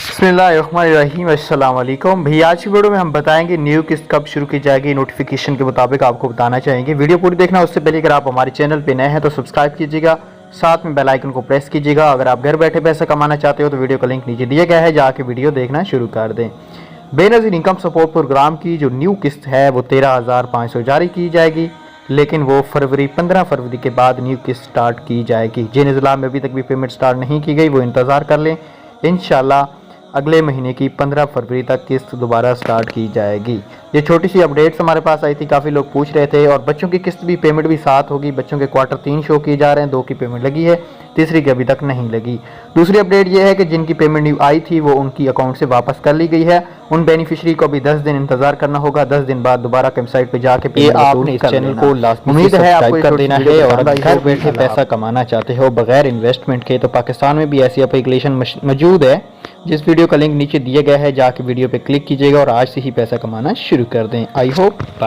बिस्मिल्लाहिर्रहमानिर्रहीम अस्सलाम वालेकुम। भैया आज की वीडियो में हम बताएंगे न्यू किस्त कब शुरू की जाएगी, नोटिफिकेशन के मुताबिक आपको बताना चाहेंगे। वीडियो पूरी देखना, उससे पहले अगर आप हमारे चैनल पे नए हैं तो सब्सक्राइब कीजिएगा, साथ में बेल आइकन को प्रेस कीजिएगा। अगर आप घर बैठे पैसा कमाना चाहते हो तो वीडियो का लिंक नीचे दिया गया है, जाके वीडियो देखना शुरू कर दें। बेनज़ीर इनकम सपोर्ट प्रोग्राम की जो न्यू किस्त है वो 13,500 जारी की जाएगी, लेकिन वो 15 फरवरी के बाद न्यू किस्त स्टार्ट की जाएगी। जिन अज़ला में अभी तक भी पेमेंट स्टार्ट नहीं की गई वो इंतज़ार कर लें, इंशाल्लाह अगले महीने की 15 फरवरी तक किस्त दोबारा स्टार्ट की जाएगी। ये छोटी सी अपडेट्स हमारे पास आई थी, काफ़ी लोग पूछ रहे थे। और बच्चों की किस्त भी पेमेंट भी साथ होगी। बच्चों के क्वार्टर 3 शो किए जा रहे हैं, 2 की पेमेंट लगी है, तीसरी की अभी तक नहीं लगी। दूसरी अपडेट ये है कि जिनकी पेमेंट न्यू आई थी वो उनकी अकाउंट से वापस कर ली गई है। उन बेनिफिशरी को अभी 10 दिन इंतजार करना होगा। 10 दिन बाद दोबारा वेबसाइट पे जाके आपने इस चैनल को उम्मीद है आपको कर देना है। और घर बैठे पैसा कमाना चाहते हो बगैर इन्वेस्टमेंट के तो पाकिस्तान में भी ऐसी एप्लीकेशन मौजूद है, जिस वीडियो का लिंक नीचे दिया गया है, जाके वीडियो पे क्लिक कीजिएगा और आज से ही पैसा कमाना शुरू कर दें। I hope